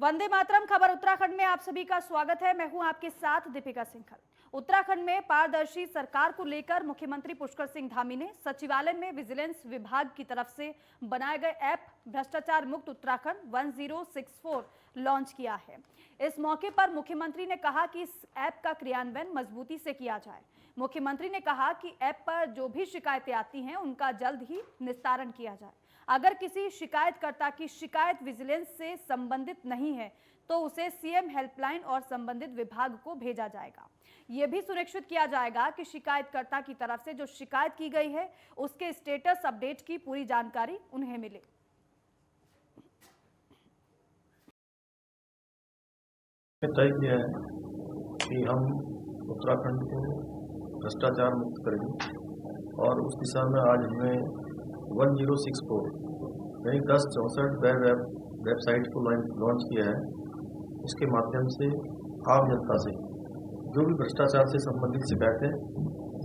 वंदे मातरम खबर उत्तराखंड में आप सभी का स्वागत है। मैं हूं आपके साथ दीपिका सिंघल। उत्तराखंड में पारदर्शी सरकार को लेकर मुख्यमंत्री पुष्कर सिंह धामी ने सचिवालय में विजिलेंस विभाग की तरफ से बनाए गए ऐप भ्रष्टाचार मुक्त उत्तराखंड 1064 लॉन्च किया है। इस मौके पर मुख्यमंत्री ने कहा कि इस ऐप का क्रियान्वयन मजबूती से किया जाए। मुख्यमंत्री ने कहा कि ऐप पर जो भी शिकायतें आती हैं उनका जल्द ही निस्तारण किया जाए। अगर किसी शिकायतकर्ता की शिकायत विजिलेंस से संबंधित नहीं है तो उसे सीएम हेल्पलाइन और संबंधित विभाग को भेजा जाएगा। यह भी सुनिश्चित किया जाएगा कि शिकायतकर्ता की तरफ से जो शिकायत की गई है उसके स्टेटस अपडेट की पूरी जानकारी उन्हें मिले। तय किया है कि हम उत्तराखंड को भ्रष्टाचार मुक्त करेंगे और उस दिशा में आज हमने 1064 यानी 1064 वेबसाइट को लॉन्च किया है। इसके माध्यम से आम जनता से जो भी भ्रष्टाचार से संबंधित शिकायतें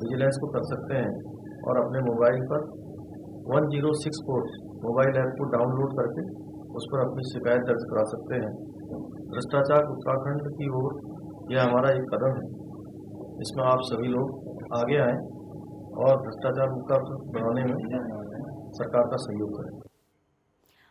विजिलेंस को कर सकते हैं और अपने मोबाइल पर 1064 मोबाइल ऐप को डाउनलोड करके उस पर अपनी शिकायत दर्ज करा सकते हैं। भ्रष्टाचार उत्तराखंड की ओर यह हमारा एक कदम है। इसमें आप सभी लोग आगे आएँ और भ्रष्टाचार मुक्त बनाने में सरकार का सहयोग करें।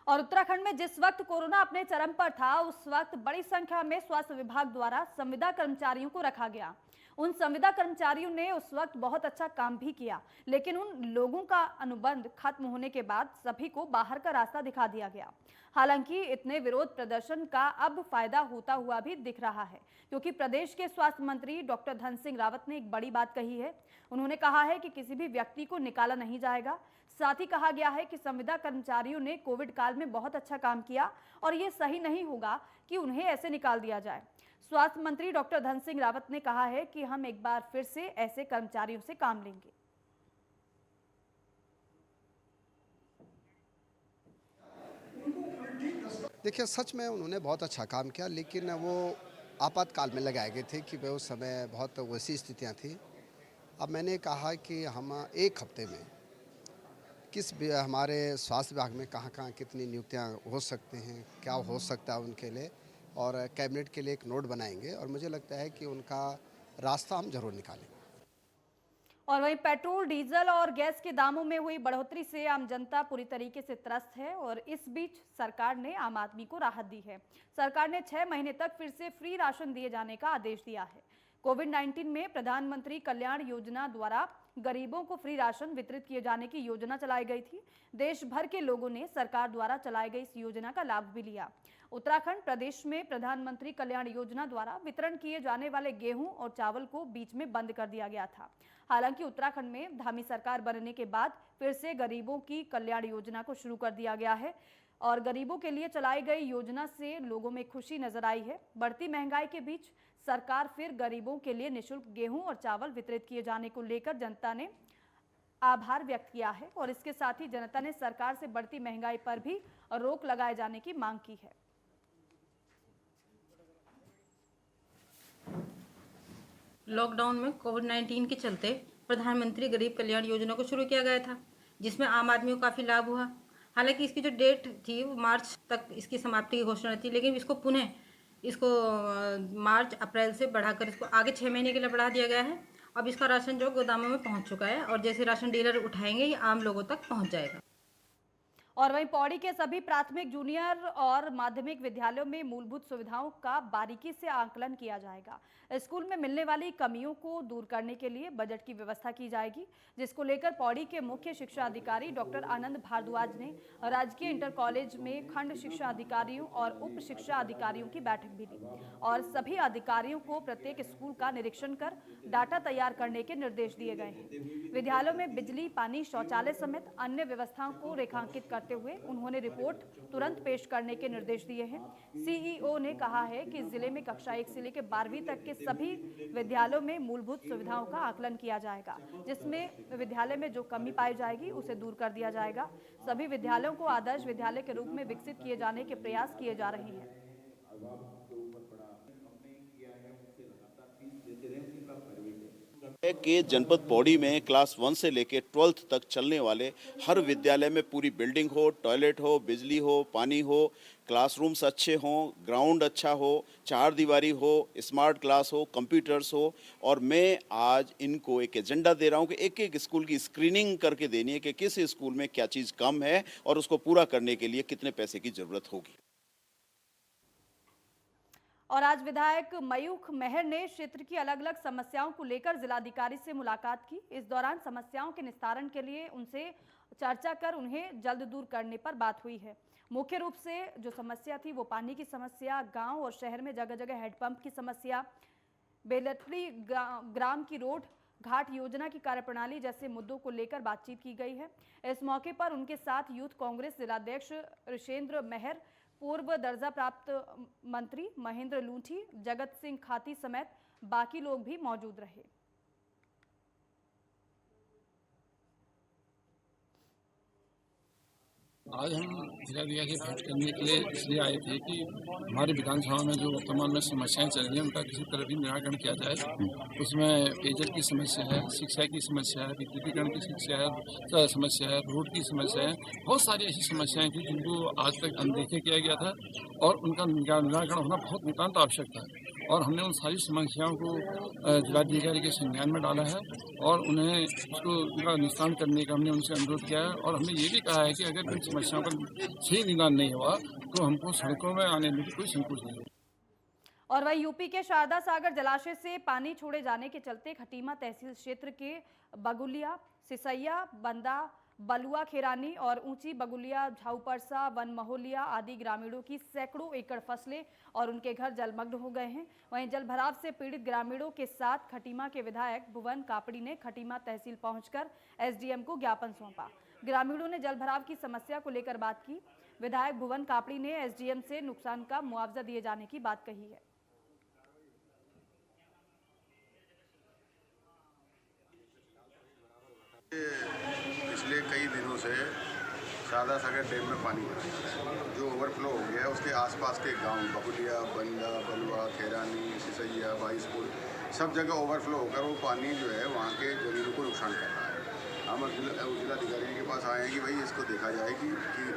और उत्तराखंड में जिस वक्त कोरोना अपने चरम पर था उस वक्त बड़ी संख्या में स्वास्थ्य विभाग द्वारा संविदा कर्मचारियों को रखा गया। उन संविदा कर्मचारियों ने उस वक्त बहुत अच्छा काम भी किया, लेकिन उन लोगों का अनुबंध खत्म होने के बाद सभी को बाहर का रास्ता दिखा दिया गया। हालांकि इतने विरोध प्रदर्शन का अब फायदा होता हुआ भी दिख रहा है, क्योंकि प्रदेश के स्वास्थ्य मंत्री डॉक्टर धन सिंह रावत ने एक बड़ी बात कही है। उन्होंने कहा है कि किसी भी व्यक्ति को निकाला नहीं जाएगा। साथ ही कहा गया है कि संविदा कर्मचारियों ने कोविड काल में बहुत अच्छा काम किया और ये सही नहीं होगा कि उन्हें ऐसे निकाल दिया जाए। स्वास्थ्य मंत्री डॉक्टर धन सिंह रावत ने कहा है कि हम एक बार फिर से ऐसे कर्मचारियों से काम लेंगे। देखिए, सच में उन्होंने बहुत अच्छा काम किया, लेकिन वो आपातकाल में लगाए गए थे कि उस समय बहुत वैसी स्थितियां थी। अब मैंने कहा कि हम एक हफ्ते में हमारे स्वास्थ्य विभाग में कहाँ कितनी नियुक्तियां हो सकते हैं, क्या हो सकता है उनके लिए, और कैबिनेट के लिए एक नोट बनाएंगे और मुझे लगता है कि उनका रास्ता हम जरूर निकालेंगे। और वहीं पेट्रोल, डीजल और गैस के दामों में हुई बढ़ोतरी से आम जनता पूरी तरीके से त्रस्त है और इस बीच सरकार ने आम आदमी को राहत दी है। सरकार ने 6 महीने तक फिर से फ्री राशन दिए जाने का आदेश दिया है। कोविड-19 में प्रधानमंत्री कल्याण योजना द्वारा गरीबों को फ्री राशन वितरित किए जाने की योजना चलाई गई थी। देश भर के लोगों ने सरकार द्वारा चलाई गई इस योजना का लाभ भी लिया। उत्तराखंड प्रदेश में प्रधानमंत्री कल्याण योजना द्वारा वितरण किए जाने वाले गेहूं और चावल को बीच में बंद कर दिया गया था। हालांकि उत्तराखंड में धामी सरकार बनने के बाद फिर से गरीबों की कल्याण योजना को शुरू कर दिया गया है और गरीबों के लिए चलाई गई योजना से लोगों में खुशी नजर आई है। बढ़ती महंगाई के बीच सरकार फिर गरीबों के लिए निःशुल्क गेहूं और चावल वितरित किए जाने को लेकर जनता ने आभार व्यक्त किया है और इसके साथ ही जनता ने सरकार से बढ़ती महंगाई पर भी रोक लगाए जाने की मांग की है। लॉकडाउन में कोविड-19 के चलते प्रधानमंत्री गरीब कल्याण योजना को शुरू किया गया था, जिसमें आम आदमी को काफ़ी लाभ हुआ। हालांकि इसकी जो डेट थी वो मार्च तक इसकी समाप्ति की घोषणा थी, लेकिन इसको मार्च अप्रैल से बढ़ाकर इसको आगे 6 महीने के लिए बढ़ा दिया गया है। अब इसका राशन जो गोदामों में पहुंच चुका है और जैसे राशन डीलर उठाएंगे ये आम लोगों तक पहुंच जाएगा। और वहीं पौड़ी के सभी प्राथमिक, जूनियर और माध्यमिक विद्यालयों में मूलभूत सुविधाओं का बारीकी से आकलन किया जाएगा। स्कूल में मिलने वाली कमियों को दूर करने के लिए बजट की व्यवस्था की जाएगी, जिसको लेकर पौड़ी के मुख्य शिक्षा अधिकारी डॉक्टर आनंद भारद्वाज ने राजकीय इंटर कॉलेज में खंड शिक्षा अधिकारियों और उप शिक्षा अधिकारियों की बैठक भी ली और सभी अधिकारियों को प्रत्येक स्कूल का निरीक्षण कर डाटा तैयार करने के निर्देश दिए गए हैं। विद्यालयों में बिजली, पानी, शौचालय समेत अन्य व्यवस्थाओं को रेखांकित करते हुए उन्होंने रिपोर्ट तुरंत पेश करने के निर्देश दिए हैं। सीईओ ने कहा है कि जिले में कक्षा 1 से लेकर 12वीं तक के सभी विद्यालयों में मूलभूत सुविधाओं का आकलन किया जाएगा, जिसमें विद्यालय में जो कमी पाई जाएगी उसे दूर कर दिया जाएगा। सभी विद्यालयों को आदर्श विद्यालय के रूप में विकसित किए जाने के प्रयास किए जा रहे हैं। कि जनपद पौड़ी में क्लास 1 से लेकर 12th तक चलने वाले हर विद्यालय में पूरी बिल्डिंग हो, टॉयलेट हो, बिजली हो, पानी हो, क्लासरूम्स अच्छे हों, ग्राउंड अच्छा हो, चार दीवारी हो, स्मार्ट क्लास हो, कंप्यूटर्स हो। और मैं आज इनको एक एजेंडा दे रहा हूं कि एक एक स्कूल की स्क्रीनिंग करके देनी है कि किस स्कूल में क्या चीज़ कम है और उसको पूरा करने के लिए कितने पैसे की ज़रूरत होगी। और आज विधायक मयूख मेहर ने क्षेत्र की अलग अलग समस्याओं को लेकर जिलाधिकारी से मुलाकात की। इस दौरान समस्याओं के निस्तारण के लिए उनसे चर्चा कर उन्हें जल्द दूर करने पर बात हुई है। मुख्य रूप से जो समस्या थी वो पानी की समस्या, गांव और शहर में जगह जगह हैंडपंप की समस्या, बेलटरी ग्राम की रोड घाट योजना की कार्यप्रणाली जैसे मुद्दों को लेकर बातचीत की गई है। इस मौके पर उनके साथ यूथ कांग्रेस जिलाध्यक्ष ऋषेंद्र मेहर, पूर्व दर्जा प्राप्त मंत्री महेंद्र लूंठी, जगत सिंह खाती समेत बाकी लोग भी मौजूद रहे। आज हम जिलाधिकारी से भेंट करने के लिए इसलिए आए थे कि हमारी विधानसभा में जो वर्तमान में समस्याएं चल रही हैं उनका किसी तरह भी निराकरण किया जाए। उसमें पेयजल की समस्या है, शिक्षा की समस्या है, विद्युतीकरण की समस्या है, रोड की समस्या है। बहुत सारी ऐसी समस्याएं थी जिनको आज तक अनदेखा किया गया था और उनका निराकरण होना बहुत नितांत आवश्यक था। और हमने उन सारी समस्याओं को जिलाधिकारी के संज्ञान में डाला है और उन्हें उसको उनका निस्तारण करने का हमने उनसे अनुरोध किया है। और हमने ये भी कहा है कि अगर इन समस्याओं का सही निदान नहीं हुआ तो हमको सड़कों में आने में भी कोई संकोच नहीं है। और वही यूपी के शारदा सागर जलाशय से पानी छोड़े जाने के चलते खटीमा तहसील क्षेत्र के बगुलिया, सिसैया, बंदा, बलुआ खेरानी और ऊंची बगुलिया, झाऊपरसा, वन महोलिया आदि ग्रामीणों की सैकड़ों एकड़ फसलें और उनके घर जलमग्न हो गए हैं। वहीं जल भराव से पीड़ित ग्रामीणों के साथ खटीमा के विधायक भुवन कापड़ी ने खटीमा तहसील पहुंचकर एसडीएम को ज्ञापन सौंपा। ग्रामीणों ने जल भराव की समस्या को लेकर बात की। विधायक भुवन कापड़ी ने एसडीएम से नुकसान का मुआवजा दिए जाने की बात कही है। पिछले कई दिनों से शारदा सागर डैम में पानी भरा है, जो ओवरफ्लो हो गया है। उसके आसपास के गांव बगुलिया, बंदा, बलुआ, खेरानी, सिसैया, बाईसपुर सब जगह ओवरफ्लो होकर वो पानी जो है वहाँ के जमीनों को नुकसान कर रहा है। हम जिलाधिकारी के पास आए हैं कि भाई इसको देखा जाए कि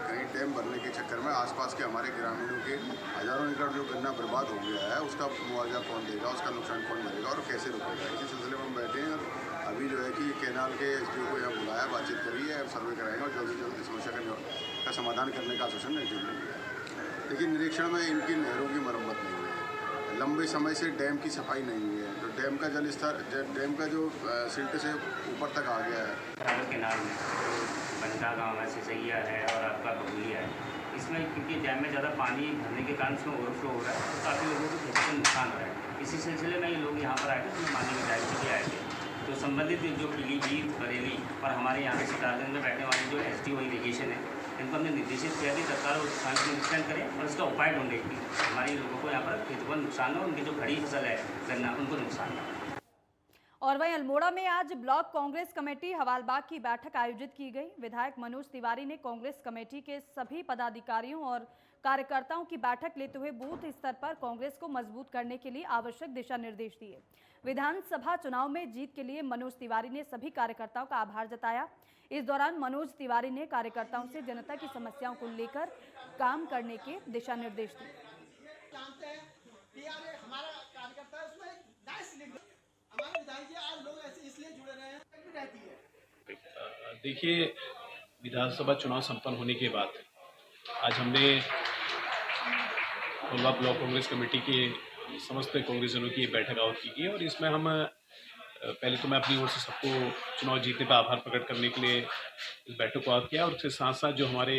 कहीं डैम भरने के चक्कर में आसपास के हमारे ग्रामीणों के हज़ारों एकड़ जो गन्ना बर्बाद हो गया है उसका मुआवजा कौन देगा, उसका नुकसान कौन भरेगा और कैसे रुकेगा। इसी सिलसिले में हम बैठे हैं और अभी जो है कि कैनाल के एसडीओ को यहाँ बुलाया, बातचीत करी है, सर्वे कराएंगे और जल्द से जल्द इस समस्या का समाधान करने का आश्वासन नहीं है। लेकिन निरीक्षण में इनकी नहरों की मरम्मत नहीं हुई है, लंबे समय से डैम की सफाई नहीं हुई है, तो डैम का जल स्तर, डैम का जो सिल्ट से ऊपर तक आ गया है। बराबर केनाल में बंदा गाँव है, सिसैया है और आपका बगुलिया है, इसमें क्योंकि डैम में ज़्यादा पानी भरने के कारण उसमें ओवरफ्लो हो रहा है तो काफ़ी लोगों को खेती को नुकसान हो रहा है। इसी सिलसिले में ये लोग यहाँ पर आए थे, तो माननीय विधायक जी भी आए थे। तो संबंधित जो पीलीभीत, बरेली और हमारे यहाँ के सितारगंज में बैठने वाले जो एसडीओ इरिगेशन है, इनको हमने निर्देशित किया कि तत्काल नुकसान को निरीक्षण करें और इसका उपाय ढूंढें कि हमारे लोगों को यहाँ पर खेतों को नुकसान हो, उनकी जो खड़ी फसल है गन्ना उनको नुकसान हो। और वहीं अल्मोड़ा में आज ब्लॉक कांग्रेस कमेटी हवालबाग की बैठक आयोजित की गई। विधायक मनोज तिवारी ने कांग्रेस कमेटी के सभी पदाधिकारियों और कार्यकर्ताओं की बैठक लेते हुए बूथ स्तर पर कांग्रेस को मजबूत करने के लिए आवश्यक दिशा निर्देश दिए। विधानसभा चुनाव में जीत के लिए मनोज तिवारी ने सभी कार्यकर्ताओं का आभार जताया। इस दौरान मनोज तिवारी ने कार्यकर्ताओं से जनता की समस्याओं को लेकर काम करने के दिशा निर्देश दिए। देखिए, विधानसभा चुनाव संपन्न होने के बाद आज हमने कोलवा ब्लॉक कांग्रेस कमेटी के समस्त कांग्रेसजनों की बैठक आयोजित की और इसमें हम पहले तो मैं अपनी ओर से सबको चुनाव जीतने पर आभार प्रकट करने के लिए इस बैठक को आयोजित किया और उसके साथ साथ जो हमारे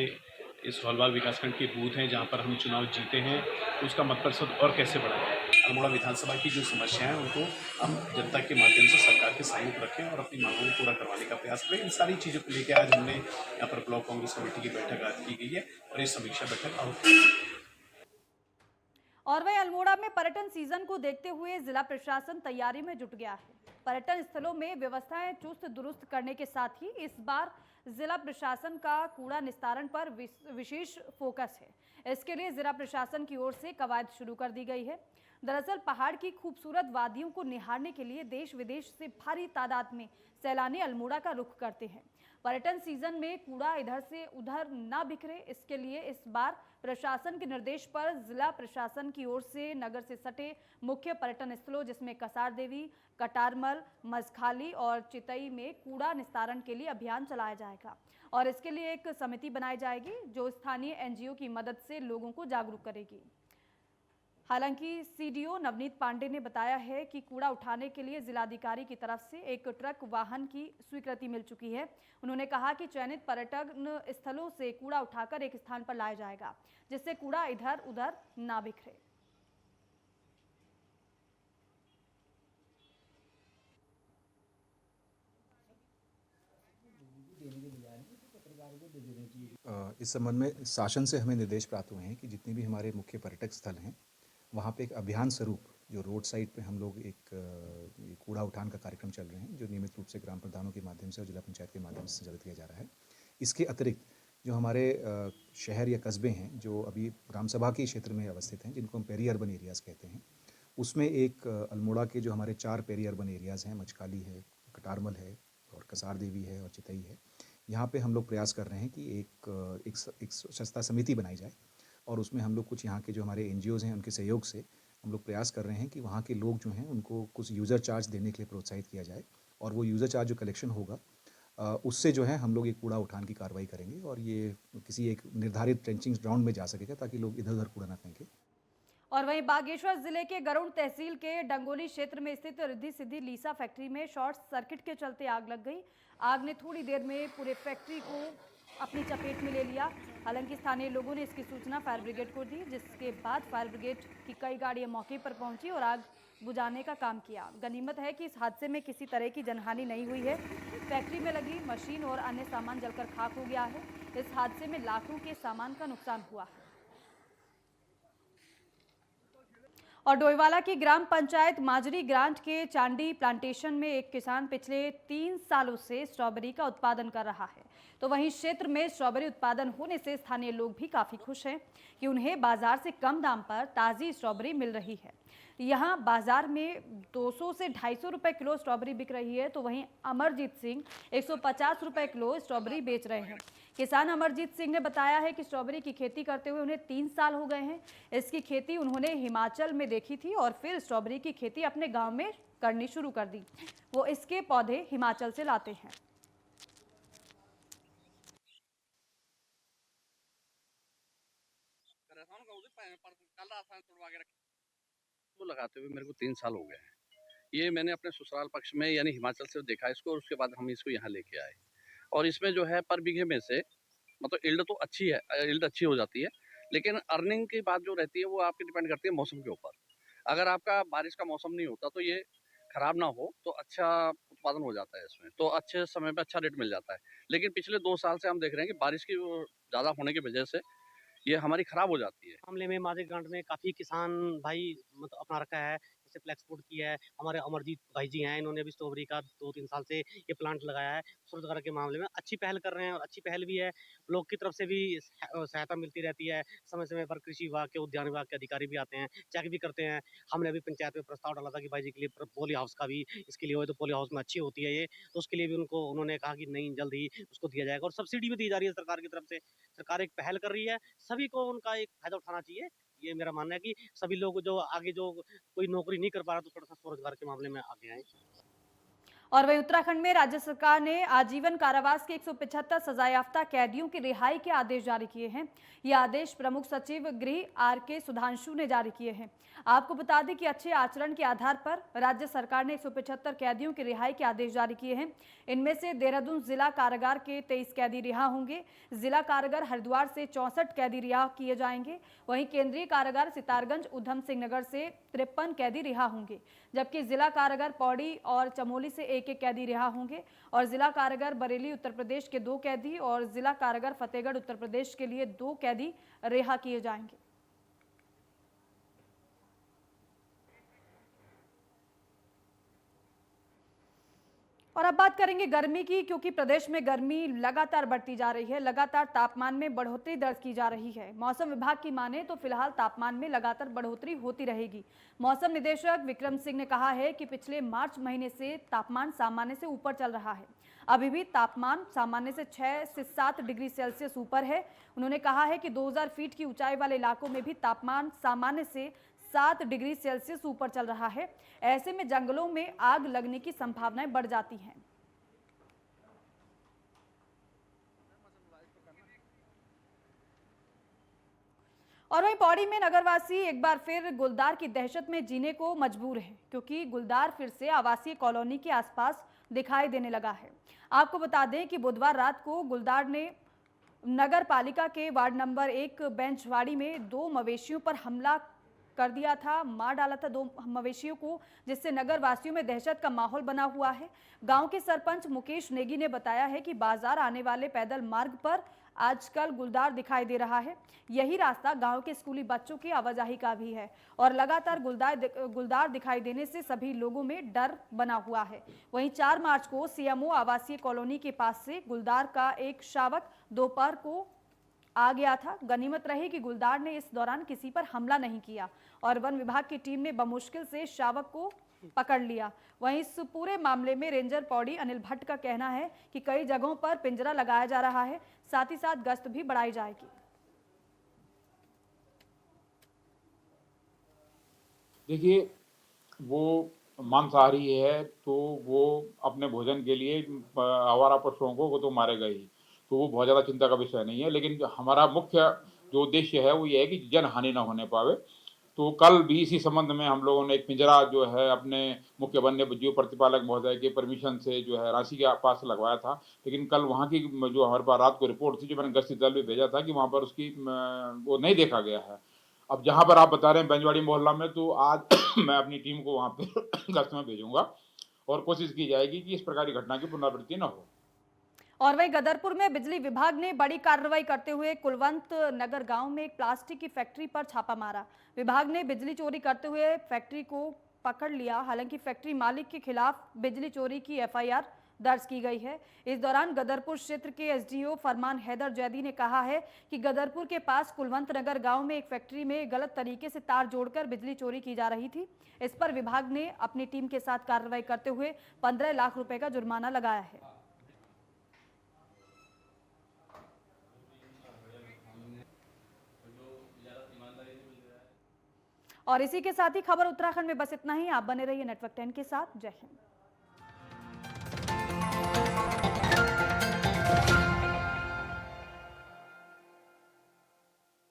इस हॉलबाग विकासखंड के बूथ हैं जहां पर हम चुनाव जीते हैं तो उसका मत प्रतिशत और कैसे बढ़ाएं। अल्मोड़ा विधानसभा की जो समस्याएं हैं उनको हम जनता के माध्यम से सरकार के सामने रखें और अपनी मांगों को पूरा करवाने का प्रयास करें। इन सारी चीज़ों को लेकर आज हमने यहाँ पर ब्लॉक कांग्रेस कमेटी की बैठक आज की गई है और इस समीक्षा बैठक आयोजित। और वहीं अल्मोड़ा में पर्यटन सीजन को देखते हुए जिला प्रशासन तैयारी में जुट गया है। पर्यटन स्थलों में व्यवस्थाएं चुस्त दुरुस्त करने के साथ ही इस बार जिला प्रशासन का कूड़ा निस्तारण पर विशेष फोकस है। इसके लिए जिला प्रशासन की ओर से कवायद शुरू कर दी गई है। दरअसल पहाड़ की खूबसूरत वादियों को निहारने के लिए देश विदेश से भारी तादाद में सैलानी अल्मोड़ा का रुख करते हैं। पर्यटन सीजन में कूड़ा इधर से उधर ना बिखरे, इसके लिए इस बार प्रशासन के निर्देश पर जिला प्रशासन की ओर से नगर से सटे मुख्य पर्यटन स्थलों जिसमें कसार देवी, कटारमल, मजखाली और चितई में कूड़ा निस्तारण के लिए अभियान चलाया जाएगा और इसके लिए एक समिति बनाई जाएगी जो स्थानीय एनजीओ की मदद से लोगों को जागरूक करेगी। हालांकि सीडीओ नवनीत पांडे ने बताया है कि कूड़ा उठाने के लिए जिलाधिकारी की तरफ से एक ट्रक वाहन की स्वीकृति मिल चुकी है। उन्होंने कहा कि चयनित पर्यटन स्थलों से कूड़ा उठाकर एक स्थान पर लाया जाएगा जिससे कूड़ा इधर उधर ना बिखरे। इस संबंध में शासन से हमें निर्देश प्राप्त हुए हैं कि जितने भी हमारे मुख्य पर्यटक स्थल हैं वहाँ पे एक अभियान स्वरूप जो रोड साइड पे हम लोग एक कूड़ा उठान का कार्यक्रम चल रहे हैं जो नियमित रूप से ग्राम प्रधानों के माध्यम से और जिला पंचायत के माध्यम से संचालित किया जा रहा है। इसके अतिरिक्त जो हमारे शहर या कस्बे हैं जो अभी ग्राम सभा के क्षेत्र में अवस्थित हैं जिनको हम पेरी अर्बन एरियाज़ कहते हैं, उसमें एक अल्मोड़ा के जो हमारे 4 पेरी अर्बन एरियाज़ हैं, मचकाली है, कटारमल है और कसार देवी है और चितई है, यहाँ पे हम लोग प्रयास कर रहे हैं कि एक स्वच्छता समिति बनाई जाए और उसमें हम लोग कुछ यहाँ के जो हमारे एनजीओज़ हैं उनके सहयोग से हम लोग प्रयास कर रहे हैं कि वहाँ के लोग जो हैं उनको कुछ यूज़र चार्ज देने के लिए प्रोत्साहित किया जाए और वो यूज़र चार्ज जो कलेक्शन होगा उससे जो है हम लोग एक कूड़ा उठान की कार्रवाई करेंगे और ये किसी एक निर्धारित ट्रेंचिंग ग्राउंड में जा सकेगा ताकि लोग इधर उधर कूड़ा ना फेंकें। और वहीं बागेश्वर जिले के गरुड़ तहसील के डंगोली क्षेत्र में स्थित रिद्धि सिद्धि लीसा फैक्ट्री में शॉर्ट सर्किट के चलते आग लग गई। आग ने थोड़ी देर में पूरे फैक्ट्री को अपनी चपेट में ले लिया। हालांकि स्थानीय लोगों ने इसकी सूचना फायर ब्रिगेड को दी जिसके बाद फायर ब्रिगेड की कई गाड़ियां मौके पर पहुंची और आग बुझाने का काम किया। गनीमत है कि इस हादसे में किसी तरह की जनहानि नहीं हुई है। फैक्ट्री में लगी मशीन और अन्य सामान जलकर खाक हो गया है। इस हादसे में लाखों के सामान का नुकसान हुआ है। और डोईवाला की ग्राम पंचायत माजरी ग्रांट के चांडी प्लांटेशन में एक किसान पिछले 3 सालों से स्ट्रॉबेरी का उत्पादन कर रहा है। तो वहीं क्षेत्र में स्ट्रॉबेरी उत्पादन होने से स्थानीय लोग भी काफी खुश हैं कि उन्हें बाजार से कम दाम पर ताज़ी स्ट्रॉबेरी मिल रही है। यहाँ बाजार में 200 से 250 रुपए किलो स्ट्रॉबेरी बिक रही है। तो वहीं अमरजीत सिंह 150 रुपए किलो स्ट्रॉबेरी बेच रहे हैं। किसान अमरजीत सिंह ने बताया है कि स्ट्रॉबेरी की खेती करते हुए उन्हें 3 साल हो गए हैं। इसकी खेती उन्होंने हिमाचल में देखी थी और फिर स्ट्रॉबेरी की खेती अपने गांव में करनी शुरू कर दी। वो इसके पौधे हिमाचल से लाते हैं। वो लगाते हुए मेरे को 3 साल हो गए हैं। ये मैंने अपने ससुराल पक्ष में यानी हिमाचल से देखा इसको और उसके बाद हम इसको यहाँ लेके आए और इसमें जो है पर बीघे में से मतलब यील्ड तो अच्छी है, यील्ड अच्छी हो जाती है, लेकिन अर्निंग की बात जो रहती है वो आपकी डिपेंड करती है मौसम के ऊपर। अगर आपका बारिश का मौसम नहीं होता तो ये खराब ना हो तो अच्छा उत्पादन हो जाता है इसमें, तो अच्छे समय पे अच्छा रेट मिल जाता है। लेकिन पिछले 2 साल से हम देख रहे हैं कि बारिश की ज़्यादा होने की वजह से ये हमारी खराब हो जाती है। मामले में माजरी ग्रांट में काफ़ी किसान भाई मतलब अपना रखा है, जैसे फ्लैक्स फूड किया है। हमारे अमरजीत भाई जी हैं, इन्होंने भी स्ट्रॉबेरी का 2-3 साल से ये प्लांट लगाया है। स्वरोजगार के मामले में अच्छी पहल कर रहे हैं और अच्छी पहल भी है। लोग की तरफ से भी सहायता मिलती रहती है। समय समय पर कृषि विभाग के, उद्यान विभाग के अधिकारी भी आते हैं, चेक भी करते हैं। हमने अभी पंचायत में प्रस्ताव डाला था कि भाई जी के लिए पॉली हाउस का भी इसके लिए हो, तो पॉली हाउस में अच्छी होती है ये, तो उसके लिए भी उन्होंने कहा कि नहीं जल्द ही उसको दिया जाएगा और सब्सिडी भी दी जा रही है सरकार की तरफ से। सरकार एक पहल कर रही है, सभी को उनका एक फायदा उठाना चाहिए। ये मेरा मानना है कि सभी लोग जो आगे जो कोई नौकरी नहीं कर पा रहा तो थोड़ा सा स्वरोजगार के मामले में आगे आए। और वहीं उत्तराखंड में राज्य सरकार ने आजीवन कारावास के 175 सजायाफ्ता कैदियों की रिहाई के आदेश जारी किए हैं। ये आदेश प्रमुख सचिव गृह आर.के. सुधांशु ने जारी किए हैं। आपको बता दें कि अच्छे आचरण के आधार पर राज्य सरकार ने 175 कैदियों की रिहाई के आदेश जारी किए हैं। इनमें से देहरादून जिला कारागार के 23 कैदी रिहा होंगे। जिला कारागार हरिद्वार से 64 कैदी रिहा किए जाएंगे। वहीं केंद्रीय कारागार सितारगंज उधम सिंह नगर से 53 कैदी रिहा होंगे, जबकि जिला कारागार पौड़ी और चमोली से एक कैदी रिहा होंगे और जिला कारागार बरेली उत्तर प्रदेश के 2 कैदी और जिला कारागार फतेहगढ़ उत्तर प्रदेश के लिए 2 कैदी रिहा किए जाएंगे। और अब बात करेंगे गर्मी की, क्योंकि प्रदेश में गर्मी लगातार बढ़ती जा रही है। लगातार तापमान में बढ़ोतरी दर्ज की जा रही है। मौसम विभाग की माने तो फिलहाल तापमान में लगातार बढ़ोतरी होती रहेगी। मौसम निदेशक विक्रम सिंह ने कहा है कि पिछले मार्च महीने से तापमान सामान्य से ऊपर चल रहा है। अभी भी तापमान सामान्य से 6 से 7 डिग्री सेल्सियस ऊपर है। उन्होंने कहा है कि 2000 फीट की ऊंचाई वाले इलाकों में भी तापमान सामान्य से 7 डिग्री सेल्सियस ऊपर चल रहा है। ऐसे में जंगलों में आग लगने की संभावनाएं बढ़ जाती हैं। और वहीं पौड़ी में नगरवासी एक बार फिर गुलदार की दहशत में जीने को मजबूर है, क्योंकि गुलदार फिर से आवासीय कॉलोनी के आसपास दिखाई देने लगा है। आपको बता दें कि बुधवार रात को गुलदार ने नगर पालिका के वार्ड नंबर 1 बेंचवाड़ी में 2 मवेशियों पर हमला कर दिया था, मार डाला था 2 मवेशियों को, जिससे नगर वासियों में दहशत का माहौल बना हुआ है। गांव के सरपंच मुकेश नेगी ने बताया है कि बाजार आने वाले पैदल मार्ग पर आजकल गुलदार दिखाई दे रहा है। यही रास्ता गांव के स्कूली बच्चों की आवाजाही का भी है और लगातार गुलदार दिखाई देने से सभी लोगों में डर बना हुआ है। वहीं 4 मार्च को सीएमओ आवासीय कॉलोनी के पास से गुलदार का एक शावक दोपहर को आ गया था। गनीमत रही कि गुलदार ने इस दौरान किसी पर हमला नहीं किया और वन विभाग की टीम ने बमुश्किल से शावक को पकड़ लिया। वहीं इस पूरे मामले में रेंजर पौड़ी अनिल भट्ट का कहना है कि कई जगहों पर पिंजरा लगाया जा रहा है, साथ ही साथ गश्त भी बढ़ाई जाएगी। देखिए, वो मांसाहारी है तो वो अपने भोजन के लिए आवारा पशुओं को वो तो मारेगा ही, तो वो बहुत ज़्यादा चिंता का विषय नहीं है। लेकिन हमारा मुख्य जो उद्देश्य है वो ये है कि जन हानि ना होने पावे। तो कल भी इसी संबंध में हम लोगों ने एक पिंजरा जो है अपने मुख्य वन्य जीव प्रतिपालक महोदय के परमिशन से जो है रांची के पास लगवाया था। लेकिन कल वहाँ की जो हमारे पास रात को रिपोर्ट थी, जो मैंने गश्ती दल भी भेजा था कि वहाँ पर उसकी वो नहीं देखा गया है। अब जहाँ पर आप बता रहे हैं बेंजवाड़ी मोहल्ला में, तो आज मैं अपनी टीम को वहाँ पर गश्त में भेजूंगा और कोशिश की जाएगी कि इस प्रकार की घटना की पुनरावृत्ति न हो। और वहीं गदरपुर में बिजली विभाग ने बड़ी कार्रवाई करते हुए कुलवंत नगर गांव में एक प्लास्टिक की फैक्ट्री पर छापा मारा। विभाग ने बिजली चोरी करते हुए फैक्ट्री को पकड़ लिया। हालांकि फैक्ट्री मालिक के खिलाफ बिजली चोरी की एफआईआर दर्ज की गई है। इस दौरान गदरपुर क्षेत्र के एसडीओ फरमान हैदर जैदी ने कहा है कि गदरपुर के पास कुलवंत नगर गांव में एक फैक्ट्री में गलत तरीके से तार जोड़कर बिजली चोरी की जा रही थी। इस पर विभाग ने अपनी टीम के साथ कार्रवाई करते हुए 15 लाख रुपए का जुर्माना लगाया है। और इसी के साथ ही खबर उत्तराखंड में बस इतना ही। आप बने रहिए नेटवर्क 10 के साथ। जय हिंद।